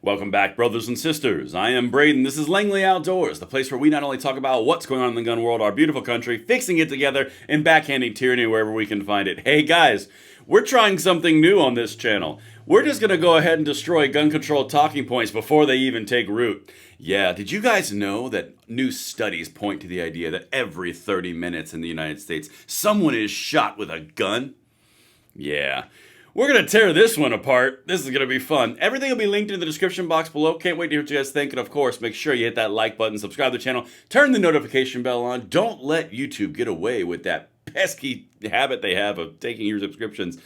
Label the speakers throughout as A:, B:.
A: Welcome back, brothers and sisters. I am Braden. This is Langley Outdoors, the place where we not only talk about what's going on in the gun world, our beautiful country, fixing it together, and backhanding tyranny wherever we can find it. Hey guys, we're trying something new on this channel. We're just going to go ahead and destroy gun control talking points before they even take root. Yeah, did you guys know that new studies point to the idea that every 30 minutes in the United States, someone is shot with a gun? Yeah. We're going to tear this one apart. This is going to be fun. Everything will be linked in the description box below. Can't wait to hear what you guys think. And of course, make sure you hit that like button, subscribe to the channel, turn the notification bell on. Don't let YouTube get away with that pesky habit they have of taking your subscriptions.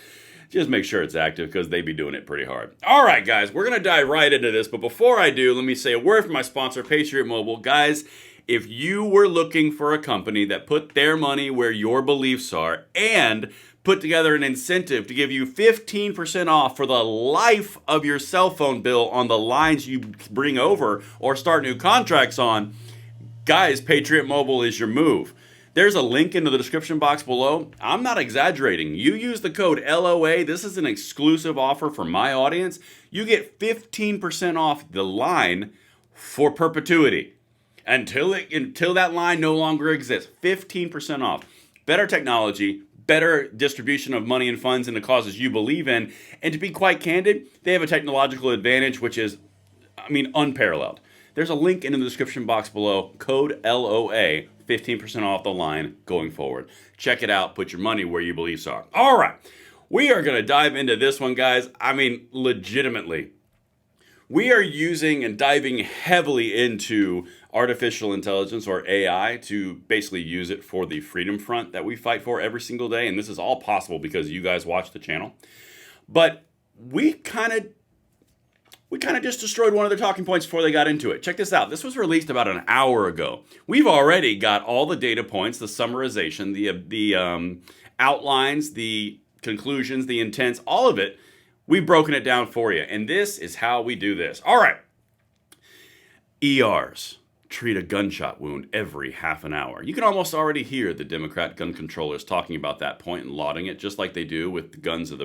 A: Just make sure it's active because they be doing it pretty hard. All right, guys, we're going to dive right into this. But before I do, let me say a word from my sponsor, Patriot Mobile. Guys, if you were looking for a company that put their money where your beliefs are and put together an incentive to give you 15% off for the life of your cell phone bill on the lines you bring over or start new contracts on, guys, Patriot Mobile is your move. There's a link in the description box below. I'm not exaggerating. You use the code LOA. This is an exclusive offer for my audience. You get 15% off the line for perpetuity. Until that line no longer exists. 15% off. Better technology, better distribution of money and funds into causes you believe in. And to be quite candid, they have a technological advantage which is, unparalleled. There's a link in the description box below. Code LOA, 15% off the line going forward. Check it out. Put your money where your beliefs are. All right. We are going to dive into this one, guys. Legitimately. We are using and diving heavily into artificial intelligence, or AI, to basically use it for the freedom front that we fight for every single day. And this is all possible because you guys watch the channel. But we kind of just destroyed one of their talking points before they got into it. Check this out. This was released about an hour ago. We've already got all the data points, the summarization, the outlines, the conclusions, the intents, all of it. We've broken it down for you, and this is how we do this. All right. ERs treat a gunshot wound every half an hour. You can almost already hear the Democrat gun controllers talking about that point and lauding it, just like they do with the guns of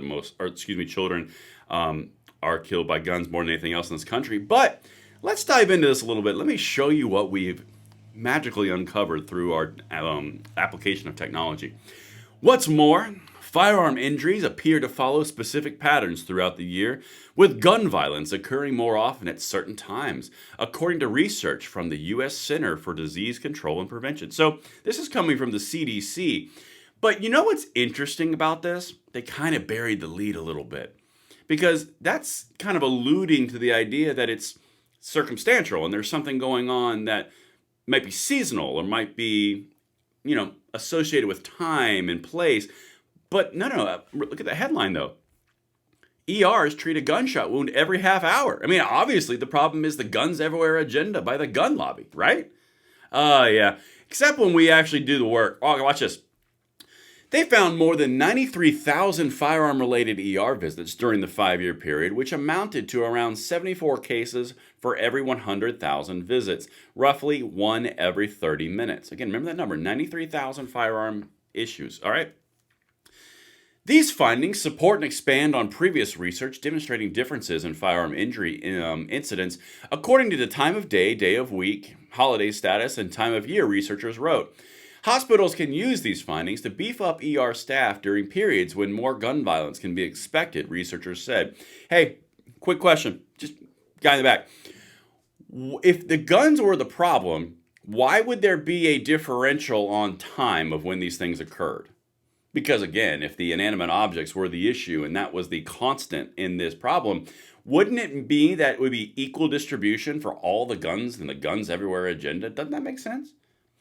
A: children are killed by guns more than anything else in this country. But let's dive into this a little bit. Let me show you what we've magically uncovered through our application of technology. What's more, firearm injuries appear to follow specific patterns throughout the year, with gun violence occurring more often at certain times, according to research from the U.S. Center for Disease Control and Prevention. So this is coming from the CDC. But you know what's interesting about this? They kind of buried the lead a little bit, because that's kind of alluding to the idea that it's circumstantial and there's something going on that might be seasonal or might be, associated with time and place. But no, look at the headline though. ERs treat a gunshot wound every half hour. Obviously the problem is the guns everywhere agenda by the gun lobby, right? Yeah. Except when we actually do the work. Oh, watch this. They found more than 93,000 firearm-related ER visits during the 5-year period, which amounted to around 74 cases for every 100,000 visits, roughly one every 30 minutes. Again, remember that number, 93,000 firearm issues, all right? These findings support and expand on previous research demonstrating differences in firearm injury incidents according to the time of day, day of week, holiday status, and time of year, researchers wrote. Hospitals can use these findings to beef up ER staff during periods when more gun violence can be expected, researchers said. Hey, quick question, just guy in the back. If the guns were the problem, why would there be a differential on time of when these things occurred? Because again, if the inanimate objects were the issue and that was the constant in this problem, wouldn't it be that it would be equal distribution for all the guns and the guns everywhere agenda? Doesn't that make sense?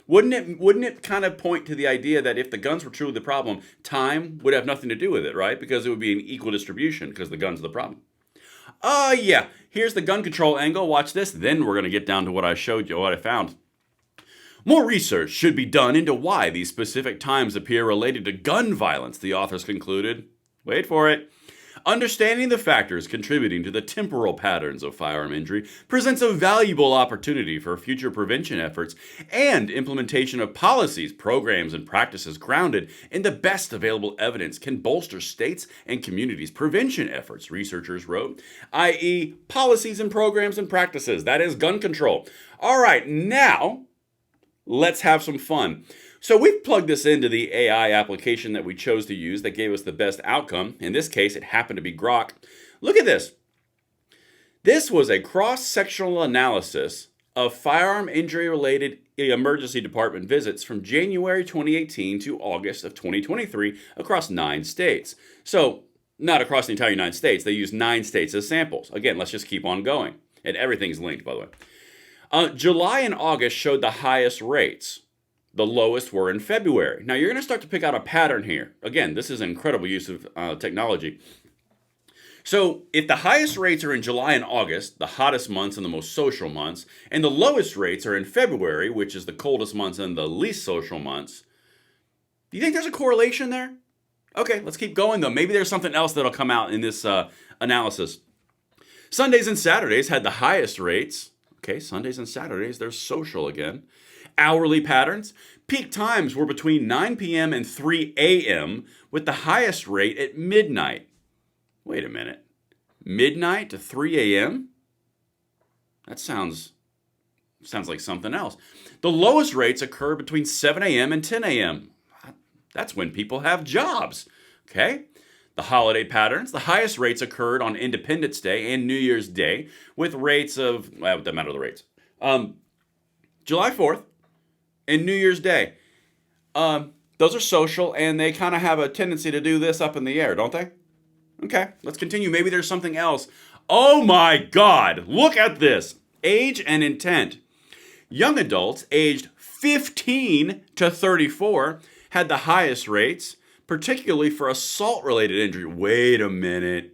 A: Wouldn't it kind of point to the idea that if the guns were truly the problem, time would have nothing to do with it, right? Because it would be an equal distribution because the guns are the problem. Yeah, here's the gun control angle. Watch this. Then we're going to get down to what I showed you, what I found. More research should be done into why these specific times appear related to gun violence, the authors concluded. Wait for it. Understanding the factors contributing to the temporal patterns of firearm injury presents a valuable opportunity for future prevention efforts and implementation of policies, programs, and practices grounded in the best available evidence can bolster states' and communities' prevention efforts, researchers wrote, i.e., policies and programs and practices. That is gun control. All right, now let's have some fun. So we've plugged this into the AI application that we chose to use that gave us the best outcome. In this case, it happened to be Grok. Look at this. This was a cross-sectional analysis of firearm injury-related emergency department visits from January 2018 to August of 2023 across 9 states. So not across the entire United States. They used 9 states as samples. Again, let's just keep on going. And everything's linked, by the way. July and August showed the highest rates. The lowest were in February. Now, you're going to start to pick out a pattern here. Again, this is an incredible use of technology. So, if the highest rates are in July and August, the hottest months and the most social months, and the lowest rates are in February, which is the coldest months and the least social months, do you think there's a correlation there? Okay, let's keep going, though. Maybe there's something else that'll come out in this analysis. Sundays and Saturdays had the highest rates. Okay, Sundays and Saturdays, they're social again. Hourly patterns. Peak times were between 9 p.m. and 3 a.m. with the highest rate at midnight. Wait a minute. Midnight to 3 a.m.? That sounds like something else. The lowest rates occur between 7 a.m. and 10 a.m. That's when people have jobs. Okay? The holiday patterns. The highest rates occurred on Independence Day and New Year's Day with rates of, well, it doesn't matter the rates. July 4th. And New Year's Day. Those are social, and they kind of have a tendency to do this up in the air, don't they? Okay, let's continue. Maybe there's something else. Oh my God, look at this. Age and intent. Young adults aged 15 to 34 had the highest rates, particularly for assault-related injury. Wait a minute.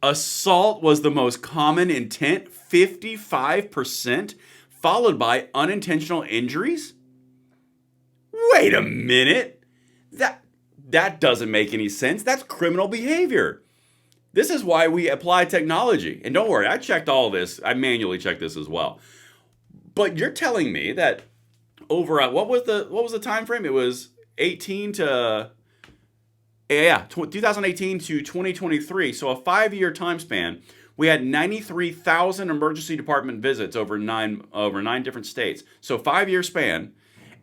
A: Assault was the most common intent, 55%, followed by unintentional injuries? Wait a minute. That doesn't make any sense. That's criminal behavior. This is why we apply technology. And don't worry, I checked all this. I manually checked this as well. But you're telling me that over what was the time frame? It was 2018 to 2023. So a 5-year time span. We had 93,000 emergency department visits over nine different states. So 5-year span.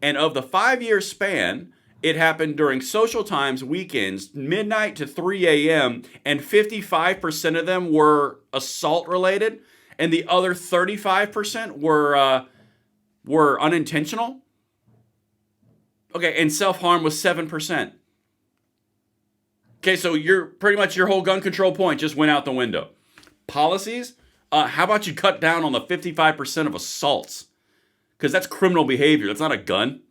A: And of the 5-year span, it happened during social times, weekends, midnight to 3 a.m., and 55% of them were assault related, and the other 35% were unintentional. Okay, and self-harm was 7%. Okay, so pretty much your whole gun control point just went out the window. Policies? How about you cut down on the 55% of assaults? Because that's criminal behavior. That's not a gun.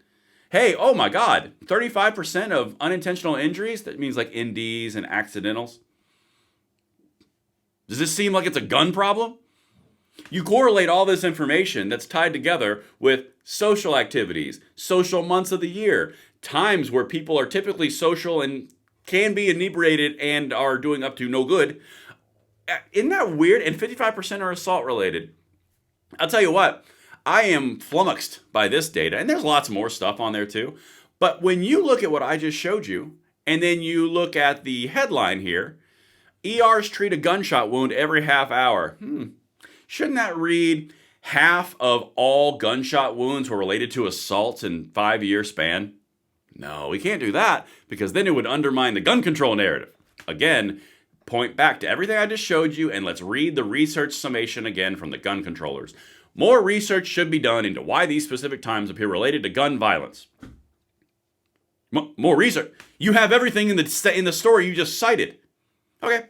A: Hey, oh my God, 35% of unintentional injuries? That means like NDs and accidentals. Does this seem like it's a gun problem? You correlate all this information that's tied together with social activities, social months of the year, times where people are typically social and can be inebriated and are doing up to no good. Isn't that weird? And 55% are assault related. I'll tell you what, I am flummoxed by this data, and there's lots more stuff on there too. But when you look at what I just showed you, and then you look at the headline here, ERs treat a gunshot wound every half hour. Shouldn't that read half of all gunshot wounds were related to assaults in 5-year span? No, we can't do that because then it would undermine the gun control narrative. Again, point back to everything I just showed you, and let's read the research summation again from the gun controllers. More research should be done into why these specific times appear related to gun violence. More research. You have everything in the story you just cited. Okay.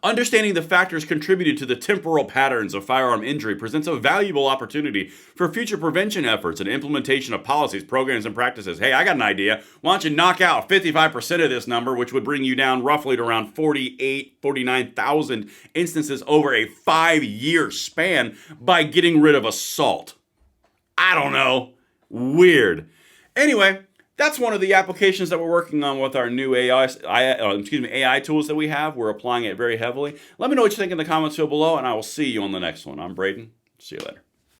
A: Understanding the factors contributed to the temporal patterns of firearm injury presents a valuable opportunity for future prevention efforts and implementation of policies, programs, and practices. Hey, I got an idea. Why don't you knock out 55% of this number, which would bring you down roughly to around 49,000 instances over a 5-year span by getting rid of assault? I don't know. Weird. Anyway, That's one of the applications that we're working on with our new AI tools that we have. We're applying it very heavily. Let me know what you think in the comments field below, and I will see you on the next one. I'm Braden. See you later.